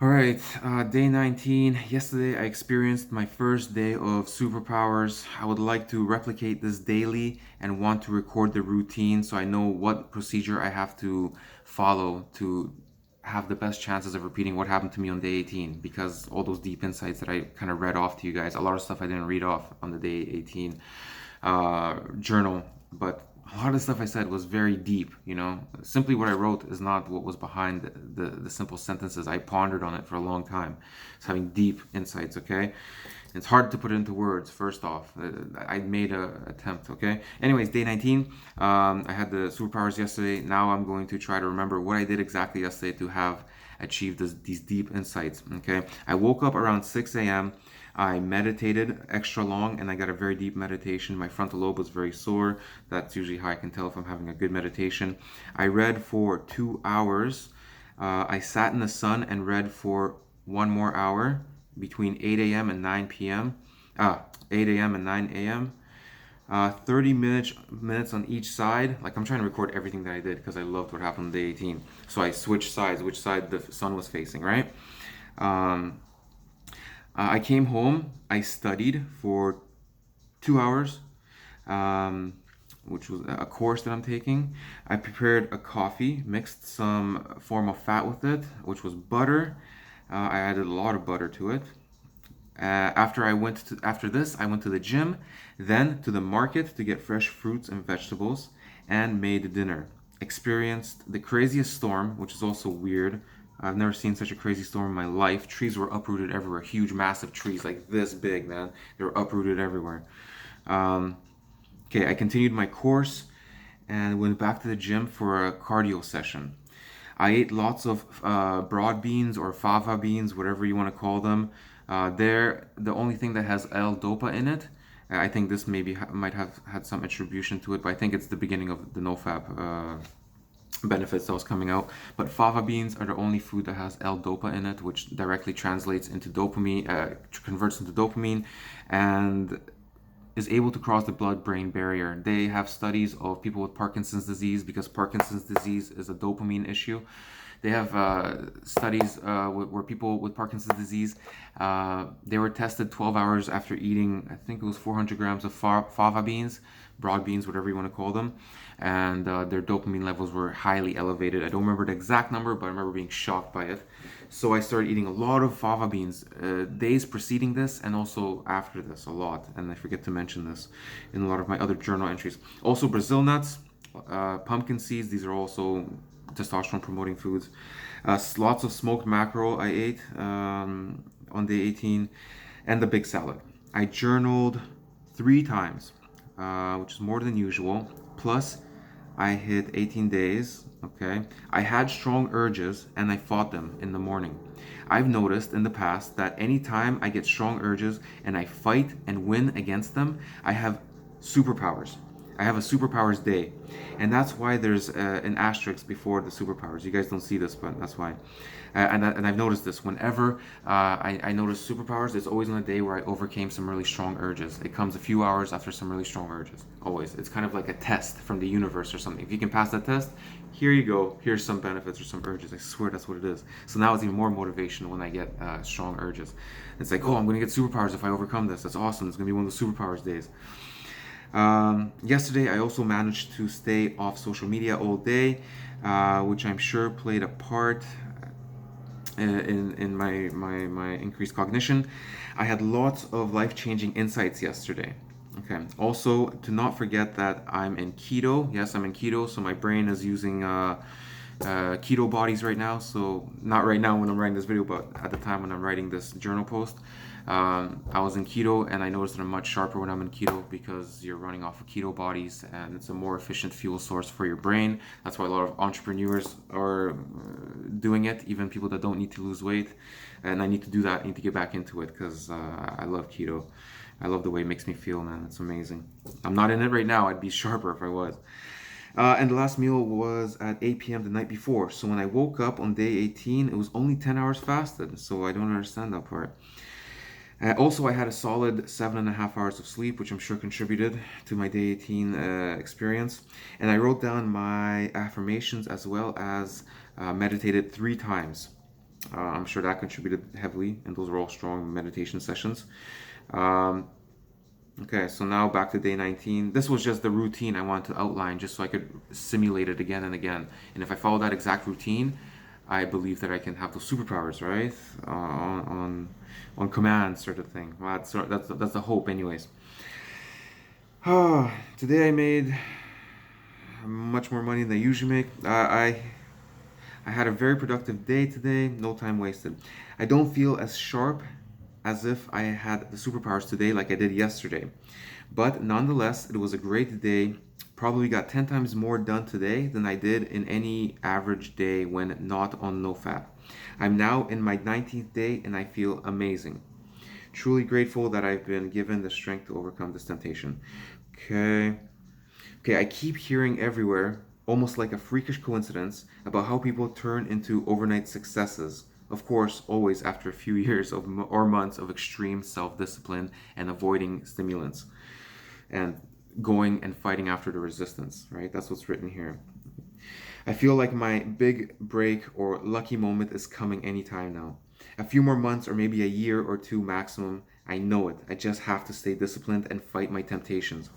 All right, day 19. Yesterday, I experienced my first day of superpowers. I would like to replicate this daily and want to record the routine so I know what procedure I have to follow to have the best chances of repeating what happened to me on day 18. Because all those deep insights that I kind of read off to you guys, a lot of stuff I didn't read off on the day 18 journal, but a lot of stuff I said was very deep, you know. Simply what I wrote is not what was behind the simple sentences. I pondered on it for a long time. It's having deep insights, okay? It's hard to put it into words, first off. I made an attempt, okay? Anyways, day 19, I had the superpowers yesterday. Now I'm going to try to remember what I did exactly yesterday to have achieved these deep insights, okay? I woke up around 6 a.m. I meditated extra long and I got a very deep meditation. My frontal lobe was very sore. That's usually how I can tell if I'm having a good meditation. I read for 2 hours. I sat in the sun and read for one more hour between 8 a.m. and 9 p.m. 8 a.m. and 9 a.m. 30 minutes on each side. Like I'm trying to record everything that I did because I loved what happened on day 18. So I switched sides, which side the sun was facing, right? Um, I came home. I studied for 2 hours, um, which was a course that I'm taking. I prepared a coffee, mixed some form of fat with it, which was butter. I added a lot of butter to it. After this, I went to the gym, then to the market to get fresh fruits and vegetables, and made dinner. Experienced the craziest storm, which is also weird. I've never seen such a crazy storm in my life. Trees were uprooted everywhere. Huge, massive trees, like this big, man. They were uprooted everywhere. Um, okay, I continued my course and went back to the gym for a cardio session. I ate lots of broad beans or fava beans, whatever you want to call them. They're the only thing that has L-dopa in it. I think this maybe might have had some attribution to it, but I think it's the beginning of the nofap benefits that was coming out. But fava beans are the only food that has L-dopa in it, which directly translates into dopamine, converts into dopamine, and is able to cross the blood-brain barrier. They have studies of people with Parkinson's disease because Parkinson's disease is a dopamine issue. They have studies where people with Parkinson's disease, they were tested 12 hours after eating, I think it was 400 grams of fava beans, broad beans, whatever you want to call them, and their dopamine levels were highly elevated. I don't remember the exact number, but I remember being shocked by it. So I started eating a lot of fava beans days preceding this and also after this a lot. And I forget to mention this in a lot of my other journal entries. Also Brazil nuts, pumpkin seeds. These are also testosterone promoting foods. Lots of smoked mackerel I ate on day 18 and the big salad. I journaled 3 times, which is more than usual. Plus, I hit 18 days. Okay. I had strong urges and I fought them in the morning. I've noticed in the past that anytime I get strong urges and I fight and win against them, I have superpowers. I have a superpowers day. And that's why there's an asterisk before the superpowers. You guys don't see this, but that's why. And I've noticed this whenever I notice superpowers, it's always on a day where I overcame some really strong urges. It comes a few hours after some really strong urges. Always. It's kind of like a test from the universe or something. If you can pass that test, here you go. Here's some benefits or some urges. I swear that's what it is. So now it's even more motivation when I get strong urges. It's like, oh, I'm going to get superpowers if I overcome this. That's awesome. It's going to be one of the superpowers days. Yesterday, I also managed to stay off social media all day, which I'm sure played a part in my increased cognition. I had lots of life changing insights yesterday. Okay. Also, to not forget that I'm in keto. Yes, I'm in keto, so my brain is using keto bodies right now. So not right now when I'm writing this video, but at the time when I'm writing this journal post, I was in keto and I noticed that I'm much sharper when I'm in keto because you're running off of keto bodies and it's a more efficient fuel source for your brain. That's why a lot of entrepreneurs are doing it, even people that don't need to lose weight. And I need to do that. I need to get back into it because I love keto. I love the way it makes me feel, man. It's amazing. I'm not in it right now. I'd be sharper if I was. And the last meal was at 8 p.m. the night before. So when I woke up on day 18, it was only 10 hours fasted. So I don't understand that part. Also, I had a solid 7.5 hours of sleep, which I'm sure contributed to my day 18 experience. And I wrote down my affirmations as well as meditated 3 times. I'm sure that contributed heavily, and those were all strong meditation sessions. Um, okay, so now back to day 19. This was just the routine I wanted to outline just so I could simulate it again and again. And if I follow that exact routine, I believe that I can have those superpowers, right? On command, sort of thing. Well, that's the hope, anyways. Today I made much more money than I usually make. I had a very productive day today, no time wasted. I don't feel as sharp as if I had the superpowers today like I did yesterday. But nonetheless, it was a great day. Probably got 10 times more done today than I did in any average day when not on nofap. I'm now in my 19th day and I feel amazing. Truly grateful that I've been given the strength to overcome this temptation. Okay. Okay, I keep hearing everywhere, almost like a freakish coincidence, about how people turn into overnight successes. Of course, always after a few years or months of extreme self discipline and avoiding stimulants and going and fighting after the resistance, right? That's what's written here. I feel like my big break or lucky moment is coming anytime now. A few more months or maybe a year or two maximum. I know it. I just have to stay disciplined and fight my temptations.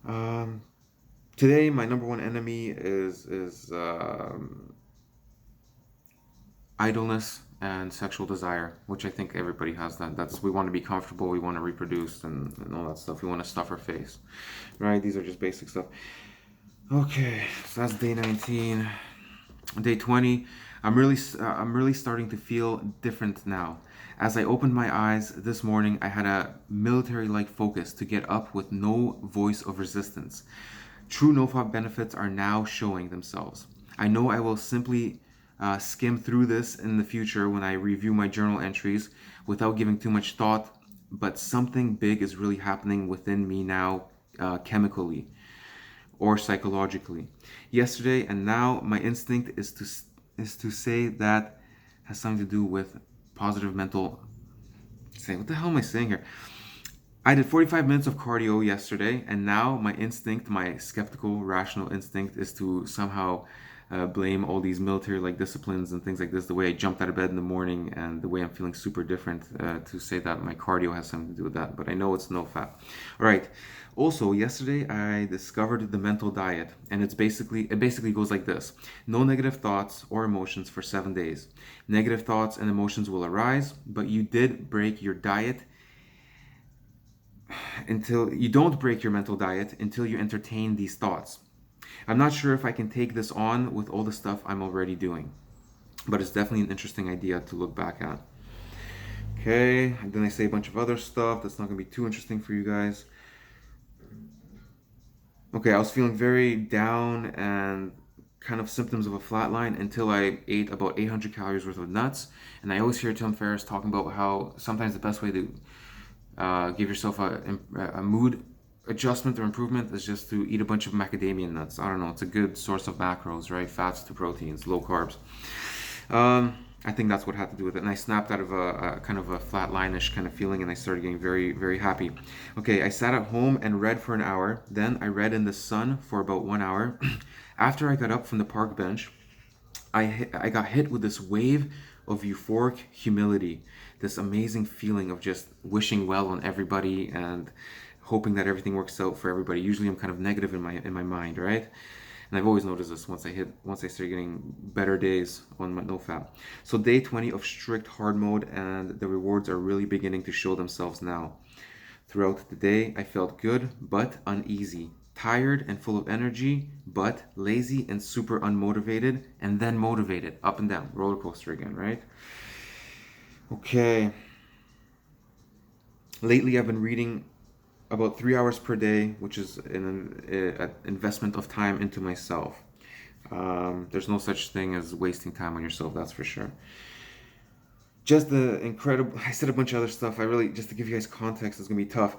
Um, Today, my number one enemy is idleness and sexual desire, which I think everybody has that. That's we want to be comfortable, we want to reproduce, and all that stuff. We want to stuff our face, right? These are just basic stuff. Okay, so that's day 19. Day 20, I'm really starting to feel different now. As I opened my eyes this morning, I had a military-like focus to get up with no voice of resistance. True nofap benefits are now showing themselves. I know I will simply skim through this in the future when I review my journal entries without giving too much thought, but something big is really happening within me now, chemically or psychologically. Yesterday and now, my instinct is to say that has something to do with positive mental. Say, what the hell am I saying here? I did 45 minutes of cardio yesterday, and now my instinct, my skeptical, rational instinct, is to somehow blame all these military-like disciplines and things like this, the way I jumped out of bed in the morning and the way I'm feeling super different, to say that my cardio has something to do with that. But I know it's no fat. All right. Also, yesterday I discovered the mental diet, and it basically goes like this: no negative thoughts or emotions for 7 days. Negative thoughts and emotions will arise, but you did break your diet until you don't break your mental diet until you entertain these thoughts. I'm not sure if I can take this on with all the stuff I'm already doing, but it's definitely an interesting idea to look back at. Okay, and then I say a bunch of other stuff that's not going to be too interesting for you guys. Okay, I was feeling very down and kind of symptoms of a flat line until I ate about 800 calories worth of nuts. And I always hear Tim Ferriss talking about how sometimes the best way to give yourself a mood adjustment or improvement is just to eat a bunch of macadamia nuts. I don't know, it's a good source of macros, right? Fats to proteins, low carbs. I think that's what had to do with it. And I snapped out of a kind of a flatline-ish kind of feeling, and I started getting very, very happy. Okay, I sat at home and read for an hour. Then I read in the sun for about 1 hour. After I got up from the park bench, I got hit with this wave of euphoric humility, this amazing feeling of just wishing well on everybody and hoping that everything works out for everybody. Usually I'm kind of negative in my mind, right? And I've always noticed this once I start getting better days on my nofap. So day 20 of strict hard mode, and the rewards are really beginning to show themselves now. Throughout the day, I felt good but uneasy, tired and full of energy, but lazy and super unmotivated, and then motivated, up and down, roller coaster again, right? Okay. Lately, I've been reading about 3 hours per day, which is an investment of time into myself. There's no such thing as wasting time on yourself, that's for sure. Just the incredible, I said a bunch of other stuff. Just to give you guys context, it's gonna be tough.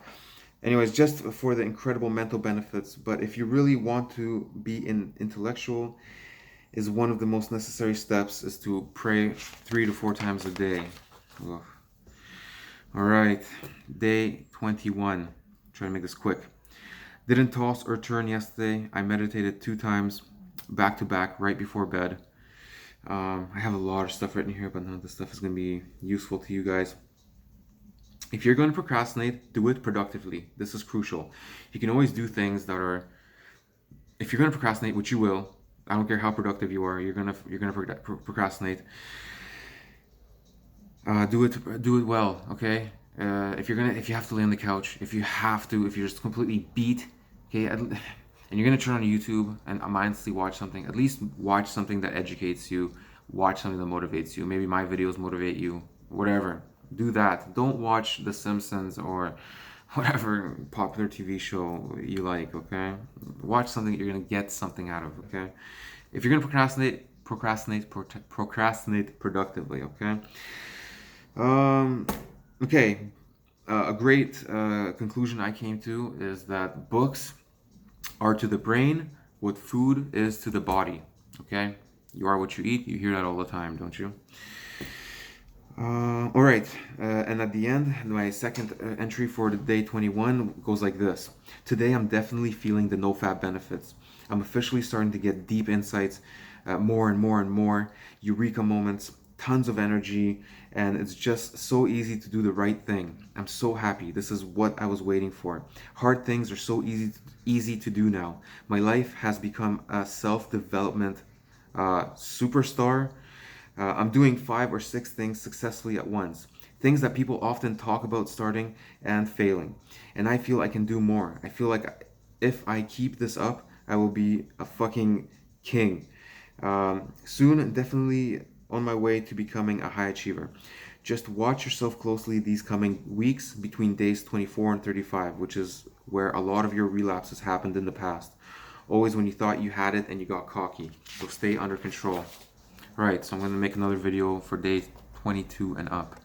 Anyways, just for the incredible mental benefits. But if you really want to be intellectual, is one of the most necessary steps is to pray 3 to 4 times a day. Ugh. All right, day 21. Try to make this quick. Didn't toss or turn yesterday. I meditated 2 times back to back right before bed. I have a lot of stuff written here, but none of this stuff is going to be useful to you guys. If you're going to procrastinate, do it productively. This is crucial. You can always do things that are, if you're going to procrastinate, which you will, I don't care how productive you are, you're gonna procrastinate. Do it well, okay? If you have to lay on the couch, if you're just completely beat, okay, and you're gonna turn on YouTube and mindlessly watch something, at least watch something that educates you, watch something that motivates you. Maybe my videos motivate you, whatever. Do that. Don't watch The Simpsons or whatever popular TV show you like, okay? Watch something that you're gonna get something out of, okay? If you're gonna procrastinate productively, okay? Okay. A great conclusion I came to is that books are to the brain what food is to the body. Okay? You are what you eat. You hear that all the time, don't you? All right. And at the end, my second entry for the day 21 goes like this. Today, I'm definitely feeling the nofap benefits. I'm officially starting to get deep insights, more and more and more, eureka moments, tons of energy, and it's just so easy to do the right thing. I'm so happy. This is what I was waiting for. Hard things are so easy to do now. My life has become a self-development superstar. I'm doing 5 or 6 things successfully at once. Things that people often talk about starting and failing. And I feel I can do more. I feel like if I keep this up, I will be a fucking king. Soon, definitely on my way to becoming a high achiever. Just watch yourself closely these coming weeks between days 24 and 35, which is where a lot of your relapses happened in the past. Always when you thought you had it and you got cocky. So stay under control. Alright, so I'm going to make another video for day 22 and up.